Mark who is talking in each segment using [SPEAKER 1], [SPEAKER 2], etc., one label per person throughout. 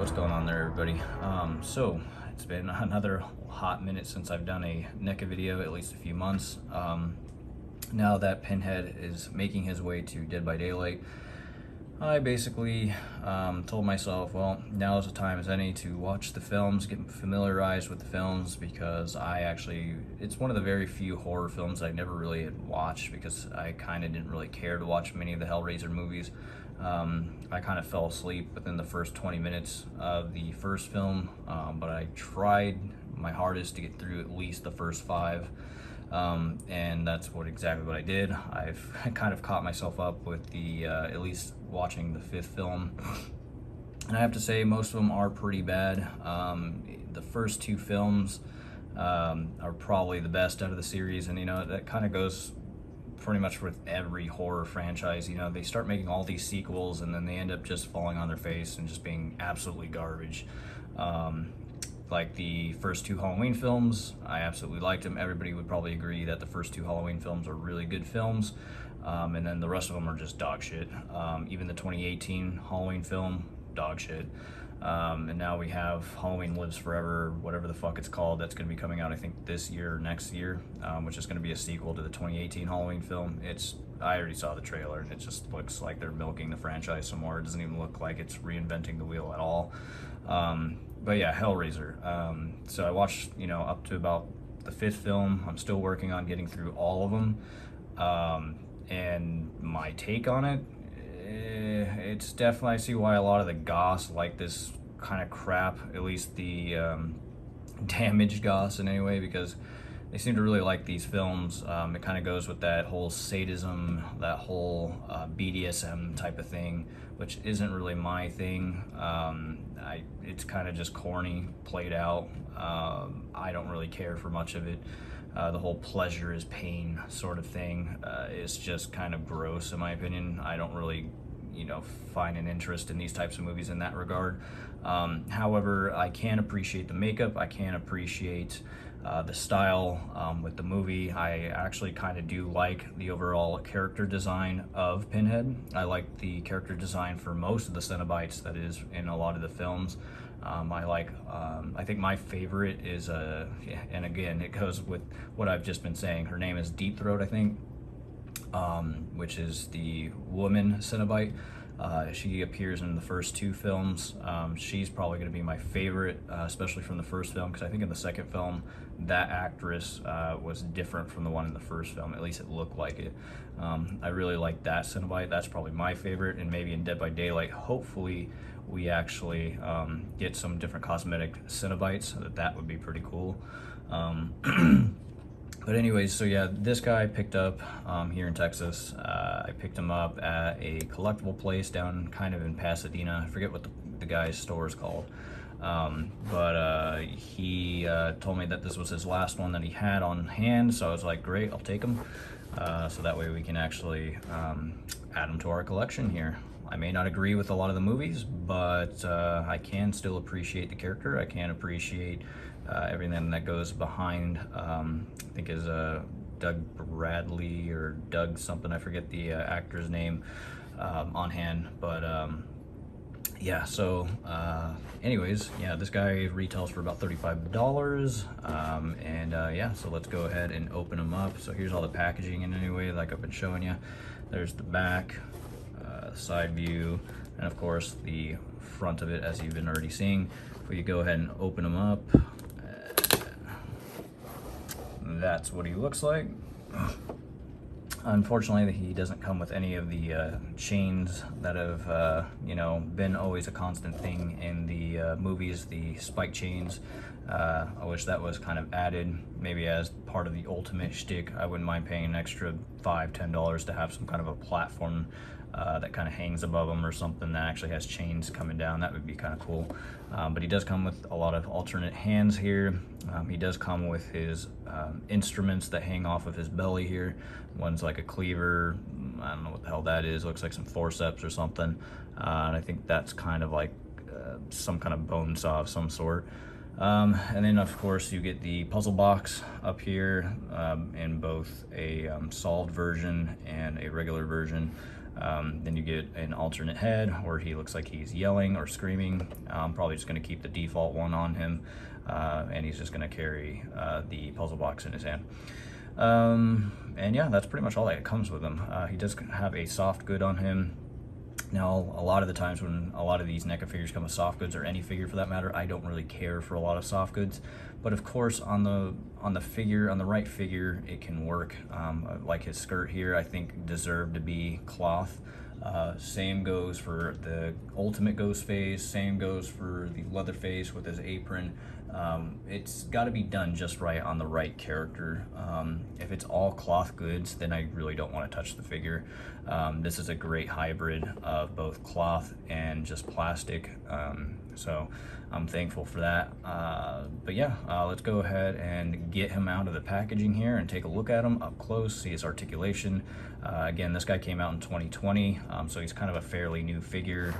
[SPEAKER 1] What's going on there, everybody? So it's been another hot minute since I've done a NECA video, at least a few months. Now that Pinhead is making his way to Dead by Daylight, I basically told myself, well, now is the time as any to watch the films, get familiarized with the films, because it's one of the very few horror films I never really had watched, because I kind of didn't really care to watch many of the Hellraiser movies. I kind of fell asleep within the first 20 minutes of the first film, but I tried my hardest to get through at least the first 5. And that's exactly what I did. I've kind of caught myself up with the at least watching the 5th film, and I have to say most of them are pretty bad. The first 2 films are probably the best out of the series, and that kind of goes pretty much with every horror franchise. They start making all these sequels and then they end up just falling on their face and just being absolutely garbage. Like the first 2 Halloween films, I absolutely liked them. Everybody would probably agree that the first 2 Halloween films are really good films, and then the rest of them are just dog shit. Even the 2018 Halloween film, dog shit. And now we have Halloween Lives Forever, whatever the fuck it's called, that's going to be coming out I think this year or next year, which is going to be a sequel to the 2018 Halloween film. I already saw the trailer and it just looks like they're milking the franchise some more. It doesn't even look like it's reinventing the wheel at all. But yeah, Hellraiser. So I watched, up to about the 5th film. I'm still working on getting through all of them. And my take on it, it's definitely, I see why a lot of the goths like this kind of crap, at least the damaged goths in any way, because they seem to really like these films. It kind of goes with that whole sadism, that whole BDSM type of thing, which isn't really my thing. It's kind of just corny, played out. I don't really care for much of it. The whole pleasure is pain sort of thing is just kind of gross in my opinion. I don't really find an interest in these types of movies in that regard. However, I can appreciate the makeup. I can appreciate the style with the movie. I actually kind of do like the overall character design of Pinhead. I like the character design for most of the Cenobites that is in a lot of the films. I think my favorite is, and again, it goes with what I've just been saying, her name is Deep Throat, I think, which is the woman Cenobite. She appears in the first 2 films. She's probably going to be my favorite, especially from the first film, because I think in the second film, that actress was different from the one in the first film. At least it looked like it. I really like that Cenobite. That's probably my favorite, and maybe in Dead by Daylight, hopefully, we actually get some different cosmetic Cenobites. That would be pretty cool. But anyways, so yeah, this guy I picked up here in Texas. I picked him up at a collectible place down kind of in Pasadena. I forget what the guy's store is called. But he told me that this was his last one that he had on hand, so I was like, great, I'll take him. So that way we can actually add him to our collection here. I may not agree with a lot of the movies, but I can still appreciate the character. I can appreciate everything that goes behind. I think is Doug Bradley or Doug something, I forget the actor's name on hand, but yeah, so anyways, yeah, this guy retails for about $35, and yeah, so let's go ahead and open them up. So here's all the packaging in any way, like I've been showing you. There's the back, side view, and of course the front of it, as you've been already seeing. If we go ahead and open them up, that's what he looks like. Unfortunately, he doesn't come with any of the chains that have, been always a constant thing in the movies, the spike chains. I wish that was kind of added, maybe as part of the ultimate shtick. I wouldn't mind paying an extra $5, $10 to have some kind of a platform that kind of hangs above him or something that actually has chains coming down. That would be kind of cool. But he does come with a lot of alternate hands here. He does come with his instruments that hang off of his belly here. One's like a cleaver. I don't know what the hell that is. Looks like some forceps or something. And I think that's kind of like some kind of bone saw of some sort. And then of course you get the puzzle box up here in both a solved version and a regular version. Then you get an alternate head where he looks like he's yelling or screaming. I'm probably just going to keep the default one on him, and he's just going to carry the puzzle box in his hand. And yeah, that's pretty much all that comes with him. He does have a soft good on him. Now, a lot of the times when a lot of these NECA figures come with soft goods, or any figure for that matter, I don't really care for a lot of soft goods. But of course, on the right figure, it can work. Like his skirt here, I think deserved to be cloth. Same goes for the ultimate ghost face. Same goes for the leather face with his apron. It's got to be done just right on the right character. If it's all cloth goods, then I really don't want to touch the figure. This is a great hybrid of both cloth and just plastic, so I'm thankful for that. But yeah, let's go ahead and get him out of the packaging here and take a look at him up close, see his articulation. Again, this guy came out in 2020, so he's kind of a fairly new figure.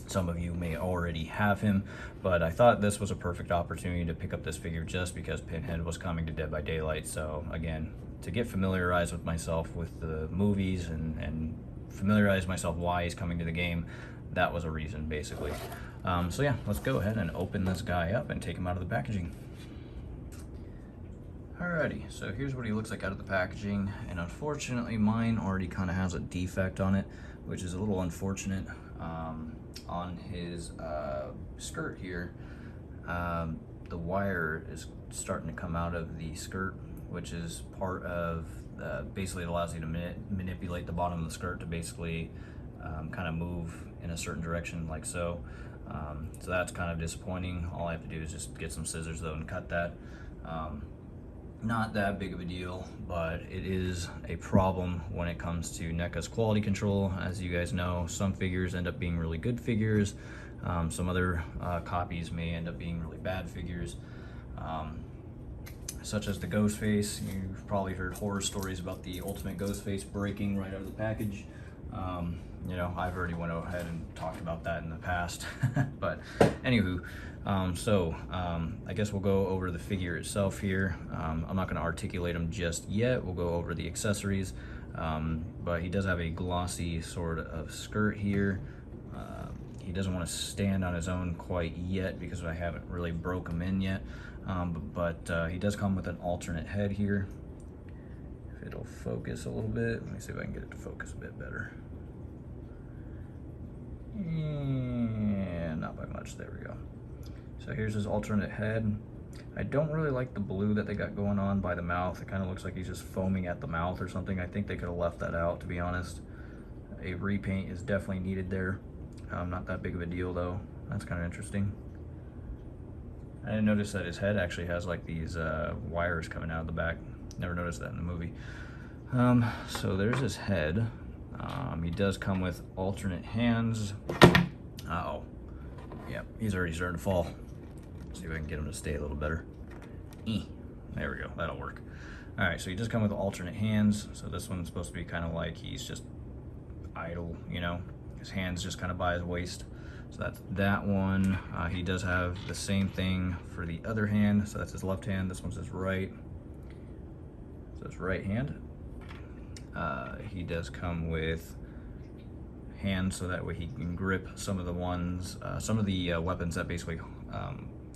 [SPEAKER 1] Some of you may already have him, but I thought this was a perfect opportunity to pick up this figure just because Pinhead was coming to Dead by Daylight. So again, to get familiarized with myself with the movies and familiarize myself why he's coming to the game, that was a reason basically. So yeah, let's go ahead and open this guy up and take him out of the packaging. Alrighty, so here's what he looks like out of the packaging, and unfortunately mine already kind of has a defect on it, which is a little unfortunate. On his skirt here, the wire is starting to come out of the skirt, which is part of basically it allows you to manipulate the bottom of the skirt to basically kind of move in a certain direction like so. So that's kind of disappointing. All I have to do is just get some scissors though and cut that. Not that big of a deal, but it is a problem when it comes to NECA's quality control. As you guys know, some figures end up being really good figures. Some other copies may end up being really bad figures, such as the ghost face. You've probably heard horror stories about the ultimate ghost face breaking right out of the package. You know, I've already went ahead and talked about that in the past. But anywho, I guess we'll go over the figure itself here. I'm not going to articulate him just yet. We'll go over the accessories, but he does have a glossy sort of skirt here. He doesn't want to stand on his own quite yet because I haven't really broke him in yet, but he does come with an alternate head here. If it'll focus a little bit, let me see if I can get it to focus a bit better. Yeah, not by much. There we go. So here's his alternate head. I don't really like the blue that they got going on by the mouth. It kind of looks like he's just foaming at the mouth or something. I think they could have left that out, to be honest. A repaint is definitely needed there. Not that big of a deal though. That's kind of interesting. I didn't notice that his head actually has like these wires coming out of the back. Never noticed that in the movie. So there's his head. He does come with alternate hands. Uh-oh. Yep, he's already starting to fall. Let's see if I can get him to stay a little better. There we go, that'll work. All right, so he does come with alternate hands. So this one's supposed to be kind of like he's just idle, you know? His hand's just kind of by his waist. So that's that one. He does have the same thing for the other hand. So that's his left hand, this one's his right. So his right hand. He does come with hands so that way he can grip some of the weapons that basically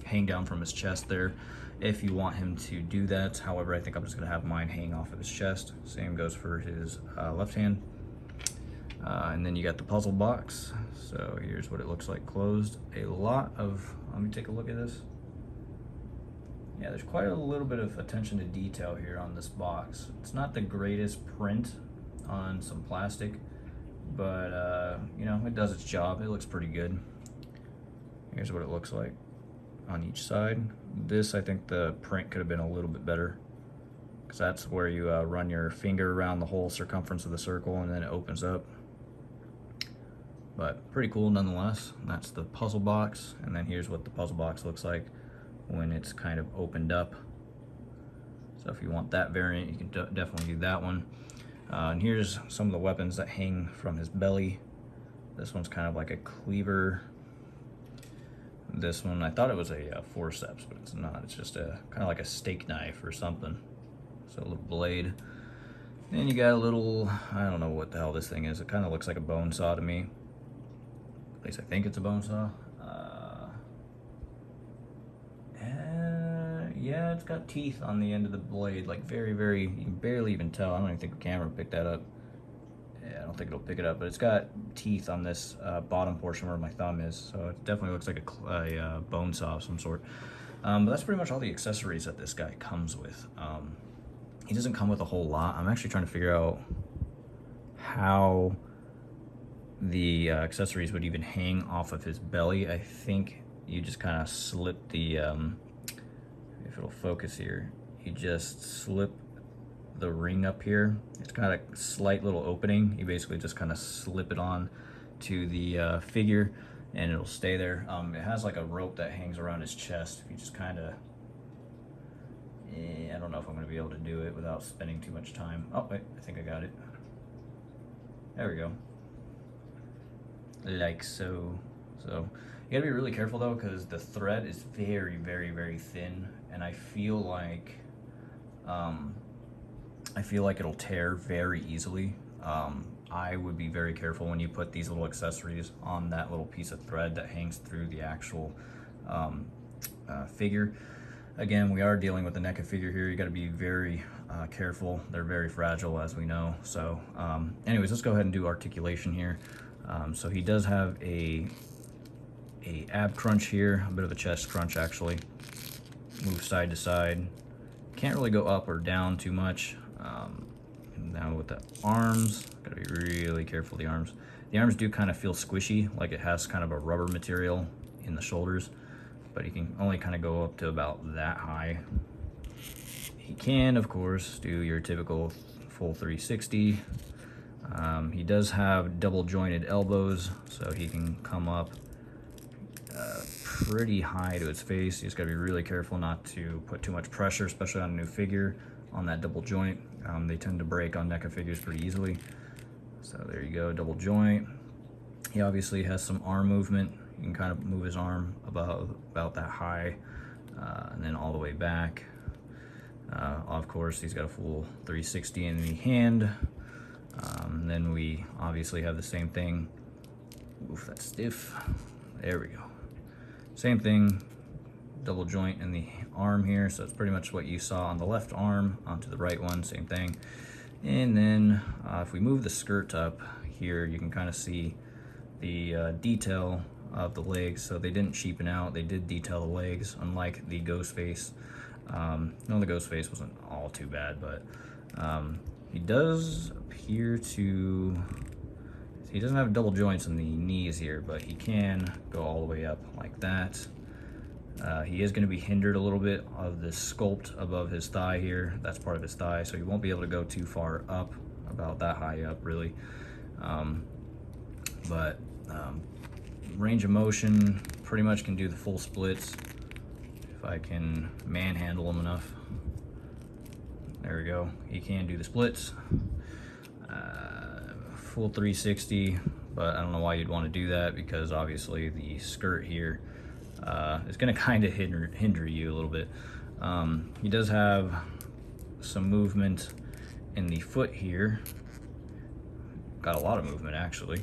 [SPEAKER 1] hang down from his chest there, if you want him to do that. However, I think I'm just going to have mine hang off of his chest. Same goes for his left hand. And then you got the puzzle box. So here's what it looks like closed. Let me take a look at this. Yeah, there's quite a little bit of attention to detail here on this box. It's not the greatest print on some plastic, but you know, it does its job. It looks pretty good. Here's what it looks like on each side. This, I think the print could have been a little bit better, because that's where you run your finger around the whole circumference of the circle and then it opens up. But pretty cool nonetheless. That's the puzzle box, and then here's what the puzzle box looks like when it's kind of opened up. So if you want that variant, you can definitely do that one. And here's some of the weapons that hang from his belly. This one's kind of like a cleaver. This one, I thought it was a forceps, but it's not. It's just a kind of like a steak knife or something. So a little blade. Then you got a little, I don't know what the hell this thing is. It kind of looks like a bone saw to me. At least I think it's a bone saw. Yeah, it's got teeth on the end of the blade, like very, very, you can barely even tell. I don't even think the camera picked that up. Yeah, I don't think it'll pick it up, but it's got teeth on this bottom portion where my thumb is, so it definitely looks like a bone saw of some sort. But that's pretty much all the accessories that this guy comes with. He doesn't come with a whole lot. I'm actually trying to figure out how the accessories would even hang off of his belly. I think you just kind of slip the, if it'll focus here, you just slip the ring up here. It's got a slight little opening. You basically just kind of slip it on to the figure and it'll stay there. It has like a rope that hangs around his chest. If you just kind of, I don't know if I'm going to be able to do it without spending too much time. Oh wait, I think I got it. There we go. Like so. So you gotta be really careful though, because the thread is very, very, very thin, and I feel like it'll tear very easily. I would be very careful when you put these little accessories on that little piece of thread that hangs through the actual figure. Again, we are dealing with the NECA figure here. You got to be very careful. They're very fragile, as we know. So anyways, let's go ahead and do articulation here. So he does have a ab crunch here, a bit of a chest crunch actually. Move side to side. Can't really go up or down too much. And now with the arms, gotta be really careful with the arms. The arms do kind of feel squishy, like it has kind of a rubber material in the shoulders, but he can only kind of go up to about that high. He can, of course, do your typical full 360. He does have double jointed elbows, so he can come up pretty high to his face. You just gotta be really careful not to put too much pressure, especially on a new figure, on that double joint. They tend to break on NECA figures pretty easily. So there you go, double joint. He obviously has some arm movement. You can kind of move his arm about that high, and then all the way back. Of course, he's got a full 360 in the hand. And then we obviously have the same thing. Oof, that's stiff. There we go. Same thing, double joint in the arm here. So it's pretty much what you saw on the left arm onto the right one, same thing. And then if we move the skirt up here, you can kind of see the detail of the legs. So they didn't cheapen out, they did detail the legs, unlike the ghost face. No, the ghost face wasn't all too bad, but he does appear to, he doesn't have double joints in the knees here, but he can go all the way up like that. He is going to be hindered a little bit of the sculpt above his thigh here. That's part of his thigh, so he won't be able to go too far up, about that high up really. But range of motion, pretty much can do the full splits if I can manhandle him enough. There we go. He can do the splits. Full 360, but I don't know why you'd want to do that, because obviously the skirt here is going to kind of hinder you a little bit. He does have some movement in the foot here. Got a lot of movement actually.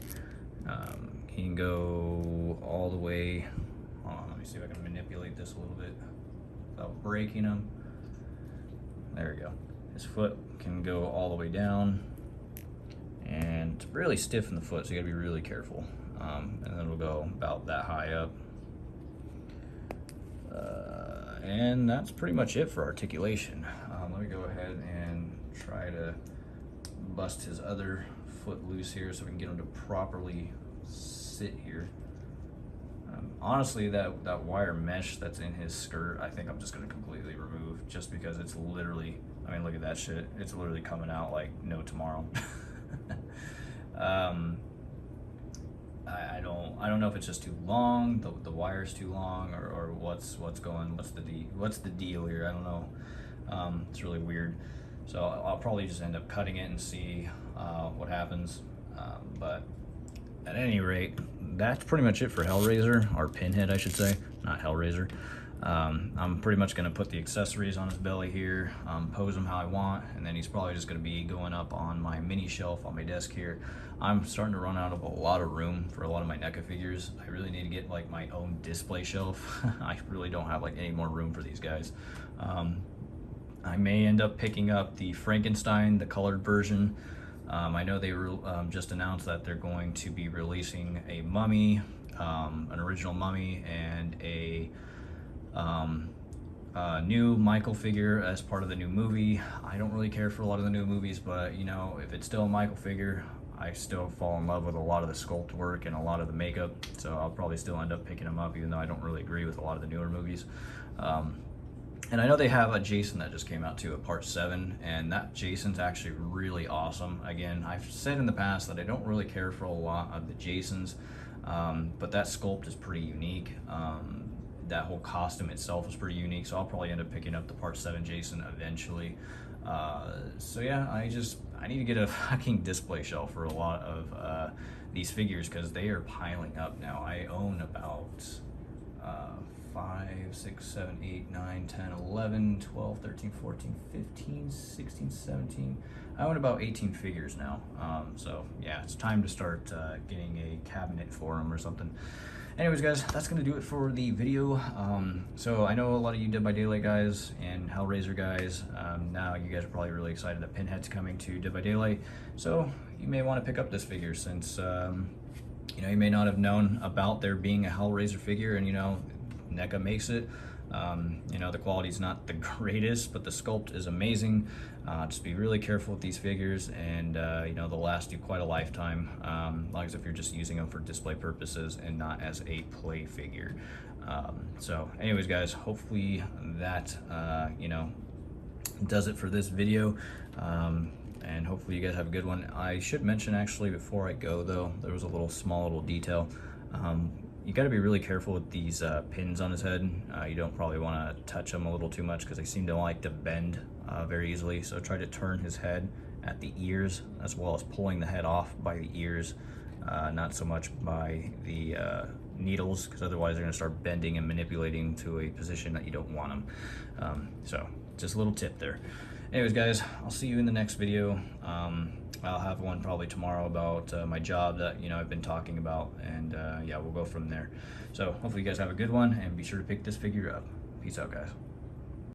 [SPEAKER 1] He can go all the way. Hold on, let me see if I can manipulate this a little bit without breaking him. There we go. His foot can go all the way down, and it's really stiff in the foot, so you gotta be really careful. And then it'll go about that high up. And that's pretty much it for articulation. Let me go ahead and try to bust his other foot loose here so we can get him to properly sit here. Honestly, that wire mesh that's in his skirt, I think I'm just gonna completely remove, just because it's literally, I mean, look at that shit. It's literally coming out like no tomorrow. I don't know if it's just too long, the wire's too long, or what's the deal here. I don't know. It's really weird. So I'll probably just end up cutting it and see what happens. But at any rate, that's pretty much it for Hellraiser, or Pinhead I should say, not Hellraiser. I'm pretty much going to put the accessories on his belly here, pose him how I want, and then he's probably just going to be going up on my mini shelf on my desk here. I'm starting to run out of a lot of room for a lot of my NECA figures. I really need to get like my own display shelf. I really don't have like any more room for these guys. I may end up picking up the Frankenstein, the colored version. I know they just announced that they're going to be releasing a mummy, an original mummy, and a new Michael figure as part of the new movie. I don't really care for a lot of the new movies, but you know, if it's still a Michael figure, I still fall in love with a lot of the sculpt work and a lot of the makeup, so I'll probably still end up picking him up, even though I don't really agree with a lot of the newer movies. And I know they have a Jason that just came out too, a part 7, and that Jason's actually really awesome. Again, I've said in the past that I don't really care for a lot of the Jasons, but that sculpt is pretty unique. That whole costume itself is pretty unique, so I'll probably end up picking up the part 7 Jason eventually. So yeah, I need to get a fucking display shelf for a lot of these figures, because they are piling up now. I own about 5, 6, 7, 8, 9, 10, 11, 12, 13, 14, 15, 16, 17. I own about 18 figures now. So yeah, it's time to start getting a cabinet for them or something. Anyways, guys, that's going to do it for the video. So I know a lot of you Dead by Daylight guys and Hellraiser guys, now you guys are probably really excited that Pinhead's coming to Dead by Daylight. So you may want to pick up this figure, since you know, you may not have known about there being a Hellraiser figure, and you know, NECA makes it. You know, the quality's not the greatest, but the sculpt is amazing. Just be really careful with these figures, and you know, they'll last you quite a lifetime, as long as if you're just using them for display purposes and not as a play figure. So anyways, guys, hopefully that you know, does it for this video. And hopefully you guys have a good one. I should mention, actually, before I go though, there was a small little detail. You got to be really careful with these pins on his head. You don't probably want to touch them a little too much, because they seem to like to bend very easily. So try to turn his head at the ears, as well as pulling the head off by the ears, not so much by the needles, because otherwise they're going to start bending and manipulating to a position that you don't want them. So just a little tip there. Anyways, guys, I'll see you in the next video. I'll have one probably tomorrow about my job that, you know, I've been talking about, and yeah, we'll go from there. So hopefully you guys have a good one, and be sure to pick this figure up. Peace out, guys.